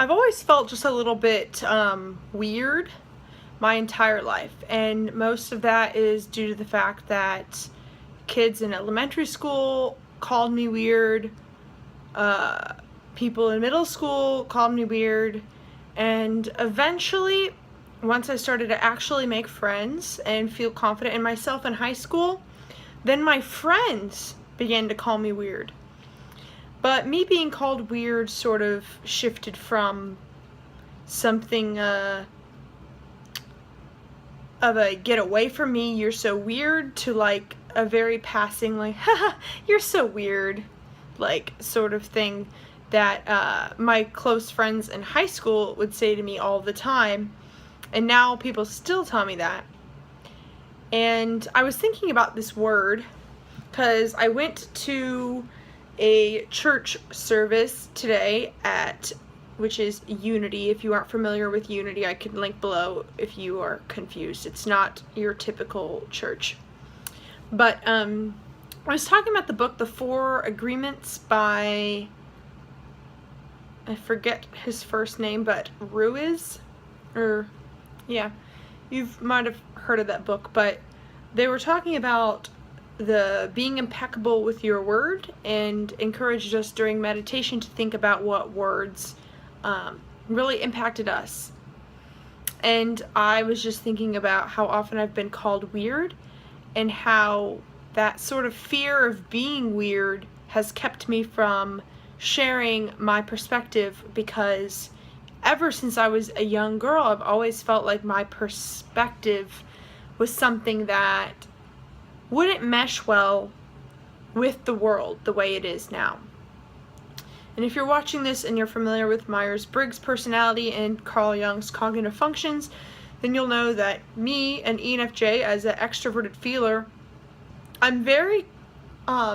I've always felt just a little bit weird my entire life, and most of that is due to the fact that kids in elementary school called me weird, people in middle school called me weird, and eventually, once I started to actually make friends and feel confident in myself in high school, then my friends began to call me weird. But me being called weird sort of shifted from something of a get away from me, you're so weird, to like a very passing like, haha, you're so weird, like sort of thing that my close friends in high school would say to me all the time. And now people still tell me that. And I was thinking about this word because I went to a church service today which is Unity. If you aren't familiar with Unity, I can link below if you are confused. It's not your typical church. But I was talking about the book, The Four Agreements by, I forget his first name, but Ruiz, yeah, you might have heard of that book, but they were talking about the being impeccable with your word, and encouraged us during meditation to think about what words really impacted us. And I was just thinking about how often I've been called weird, and how that sort of fear of being weird has kept me from sharing my perspective, because ever since I was a young girl, I've always felt like my perspective was something that wouldn't mesh well with the world the way it is now. And if you're watching this and you're familiar with Myers-Briggs personality and Carl Jung's cognitive functions, then you'll know that me, an ENFJ, as an extroverted feeler, I'm very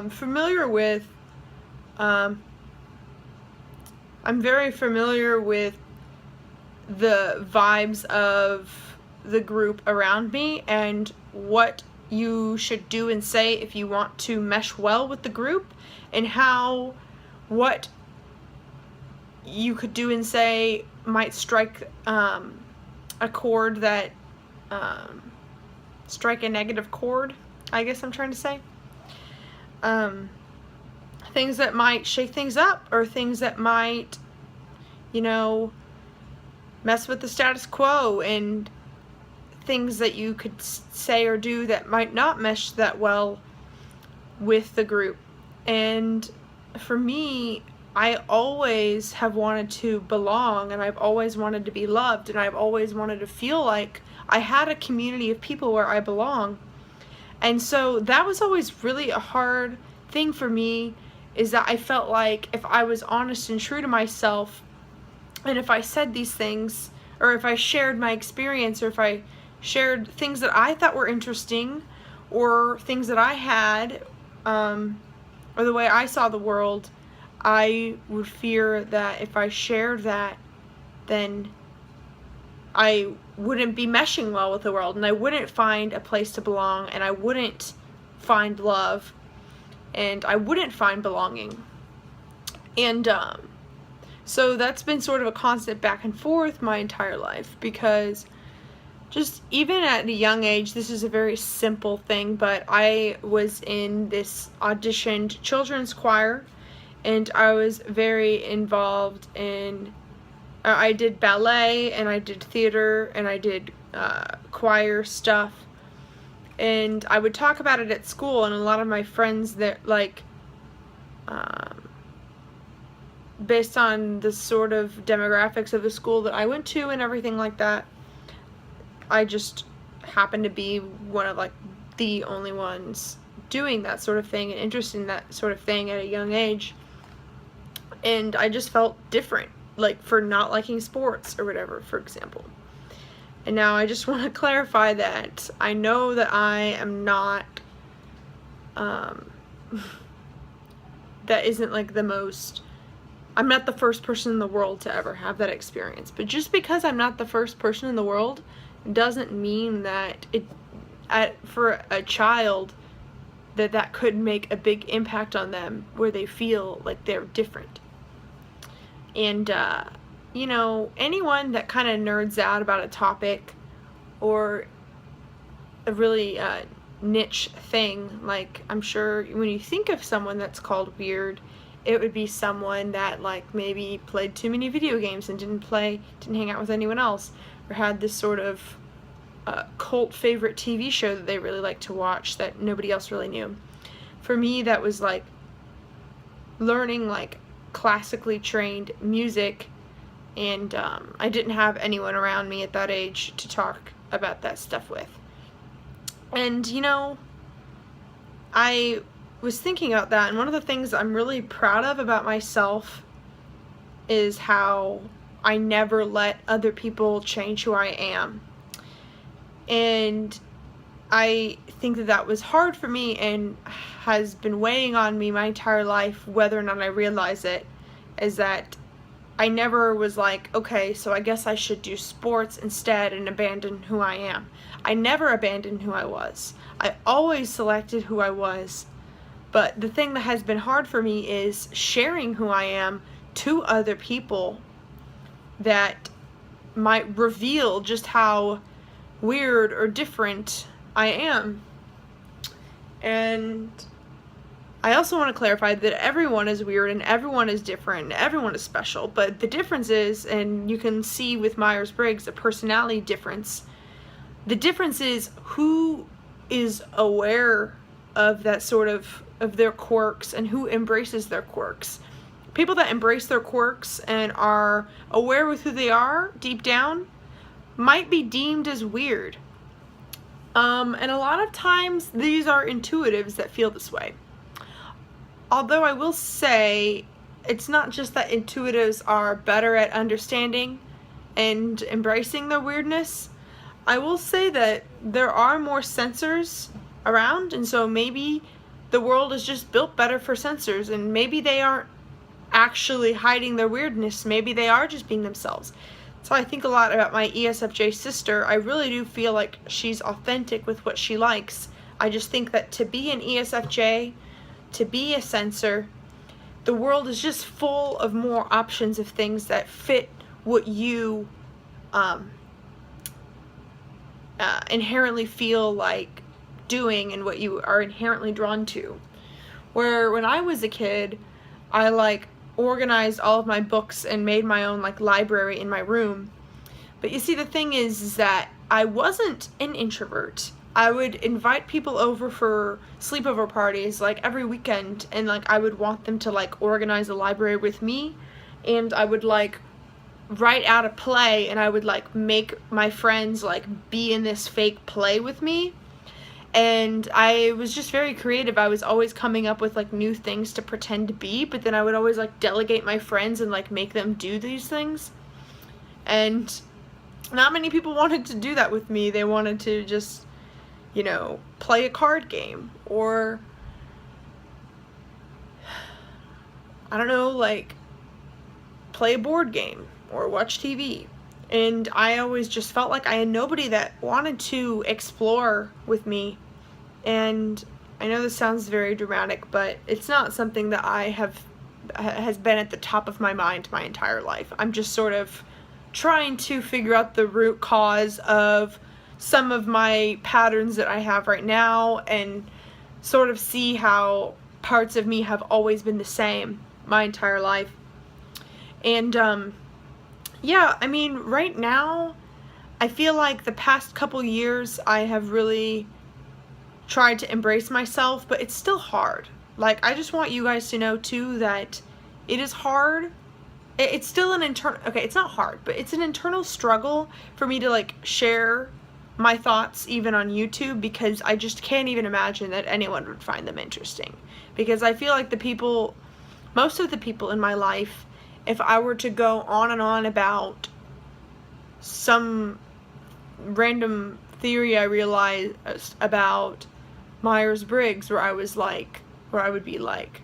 familiar with the vibes of the group around me, and what you should do and say if you want to mesh well with the group, and how what you could do and say might strike a chord that strike a negative chord, I guess I'm trying to say. Things that might shake things up, or things that might, mess with the status quo, and things that you could say or do that might not mesh that well with the group. And for me, I always have wanted to belong, and I've always wanted to be loved, and I've always wanted to feel like I had a community of people where I belong. And so that was always really a hard thing for me, is that I felt like if I was honest and true to myself, and if I said these things, or if I shared my experience, or if I shared things that I thought were interesting, or things that I had, or the way I saw the world, I would fear that if I shared that, then I wouldn't be meshing well with the world, and I wouldn't find a place to belong, and I wouldn't find love, and I wouldn't find belonging. And so that's been sort of a constant back and forth my entire life, because just even at a young age, this is a very simple thing, but I was in this auditioned children's choir, and I was very involved in, I did ballet, and I did theater, and I did choir stuff, and I would talk about it at school, and a lot of my friends that, based on the sort of demographics of the school that I went to and everything like that, I just happened to be one of the only ones doing that sort of thing and interested in that sort of thing at a young age. And I just felt different, for not liking sports or whatever, for example. And now I just want to clarify that I know that I am not, that isn't I'm not the first person in the world to ever have that experience. But just because I'm not the first person in the world doesn't mean that for a child, that could make a big impact on them, where they feel like they're different. And you know, anyone that kind of nerds out about a topic or a really niche thing, like, I'm sure when you think of someone that's called weird, it would be someone that, like, maybe played too many video games and didn't hang out with anyone else, or had this sort of cult favorite TV show that they really like to watch that nobody else really knew. For me, that was like learning like classically trained music, and I didn't have anyone around me at that age to talk about that stuff with. And you know, I was thinking about that, and one of the things I'm really proud of about myself is how I never let other people change who I am. And I think that that was hard for me and has been weighing on me my entire life, whether or not I realize it, is that I never was like, okay, so I guess I should do sports instead and abandon who I am. I never abandoned who I was. I always selected who I was. But the thing that has been hard for me is sharing who I am to other people that might reveal just how weird or different I am. And I also want to clarify that everyone is weird and everyone is different and everyone is special, but the difference is, and you can see with Myers-Briggs, a personality difference. The difference is who is aware of that sort of their quirks and who embraces their quirks. People that embrace their quirks and are aware with who they are deep down might be deemed as weird. And a lot of times these are intuitives that feel this way. Although I will say it's not just that intuitives are better at understanding and embracing their weirdness. I will say that there are more sensors around, and so maybe the world is just built better for sensors, and maybe they aren't actually hiding their weirdness. Maybe they are just being themselves. So I think a lot about my ESFJ sister. I really do feel like she's authentic with what she likes. I just think that to be an ESFJ, to be a sensor, the world is just full of more options of things that fit what you inherently feel like doing and what you are inherently drawn to. Where when I was a kid, I like organized all of my books and made my own like library in my room. But you see, the thing is that I wasn't an introvert. I would invite people over for sleepover parties like every weekend, and like I would want them to like organize the library with me, and I would like write out a play, and I would like make my friends like be in this fake play with me. And I was just very creative. I was always coming up with like new things to pretend to be, but then I would always like delegate my friends and like make them do these things. And not many people wanted to do that with me. They wanted to just, you know, play a card game, or I don't know, like play a board game or watch TV. And I always just felt like I had nobody that wanted to explore with me. And I know this sounds very dramatic, but it's not something that has been at the top of my mind my entire life. I'm just sort of trying to figure out the root cause of some of my patterns that I have right now, and sort of see how parts of me have always been the same my entire life. And yeah, I mean, right now I feel like the past couple years I have really tried to embrace myself, but it's still hard. Like, I just want you guys to know too that it is hard. It's still an internal, okay, it's not hard, but it's an internal struggle for me to like share my thoughts even on YouTube, because I just can't even imagine that anyone would find them interesting. Because I feel like most of the people in my life, if I were to go on and on about some random theory I realized about Myers-Briggs, where I would be like,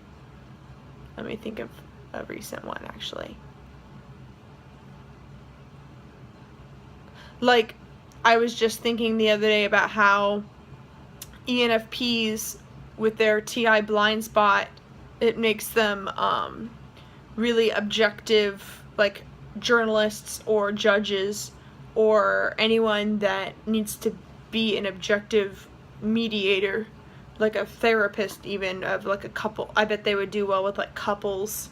let me think of a recent one actually. Like, I was just thinking the other day about how ENFPs with their TI blind spot, it makes them really objective, like journalists or judges or anyone that needs to be an objective mediator, like a therapist even, of like a couple. I bet they would do well with like couples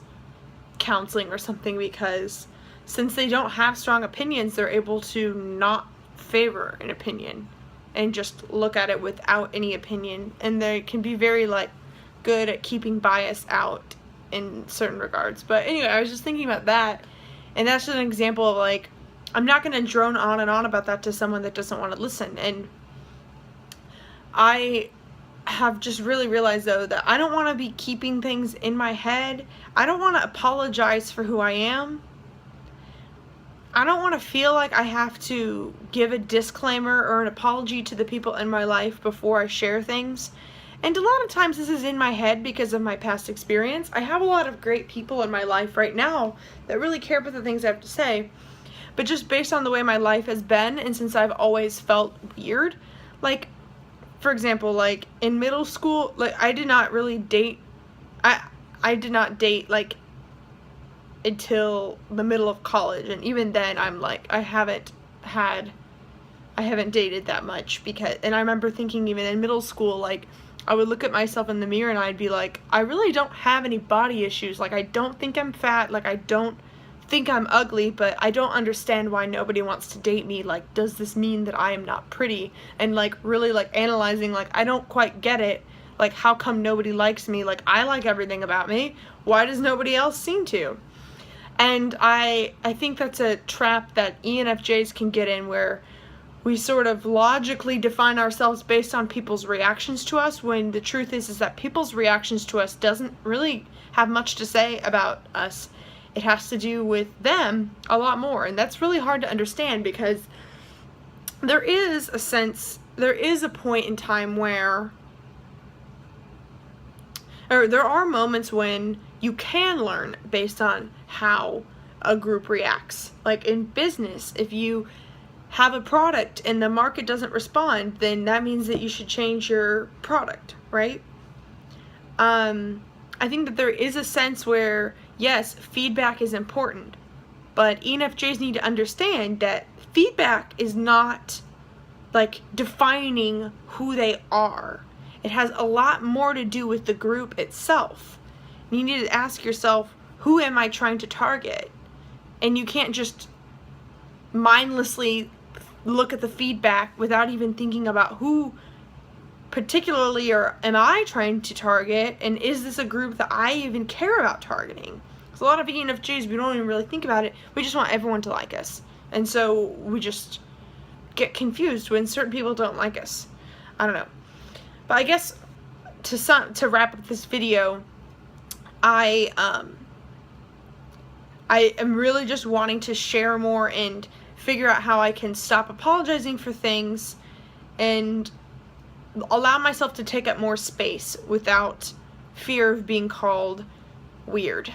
counseling or something, because since they don't have strong opinions, they're able to not favor an opinion and just look at it without any opinion, and they can be very like good at keeping bias out in certain regards. But anyway, I was just thinking about that, and that's just an example of like, I'm not going to drone on and on about that to someone that doesn't want to listen. And I have just really realized though that I don't want to be keeping things in my head. I don't want to apologize for who I am. I don't want to feel like I have to give a disclaimer or an apology to the people in my life before I share things. And a lot of times this is in my head because of my past experience. I have a lot of great people in my life right now that really care about the things I have to say. But just based on the way my life has been, and since I've always felt weird, like, for example, like in middle school, like I did not really date, I did not date like until the middle of college, and even then I'm like, I haven't dated that much, because, and I remember thinking even in middle school, like I would look at myself in the mirror and I'd be like, I really don't have any body issues, like I don't think I'm fat, like I don't think I'm ugly, but I don't understand why nobody wants to date me. Like, does this mean that I am not pretty? And like really like analyzing, like I don't quite get it. Like, how come nobody likes me? Like, I like everything about me. Why does nobody else seem to? And I think that's a trap that ENFJs can get in, where we sort of logically define ourselves based on people's reactions to us, when the truth is that people's reactions to us doesn't really have much to say about us. It has to do with them a lot more, and that's really hard to understand, because there is a point in time where, or there are moments when you can learn based on how a group reacts. Like in business, if you have a product and the market doesn't respond, then that means that you should change your product, right? I think that there is a sense where, yes, feedback is important, but ENFJs need to understand that feedback is not like defining who they are. It has a lot more to do with the group itself. You need to ask yourself, who am I trying to target? And you can't just mindlessly look at the feedback without even thinking about who particularly or am I trying to target, and is this a group that I even care about targeting? Because a lot of ENFJs, we don't even really think about it. We just want everyone to like us. And so we just get confused when certain people don't like us. I don't know. But I guess to wrap up this video, I am really just wanting to share more and figure out how I can stop apologizing for things and allow myself to take up more space without fear of being called weird.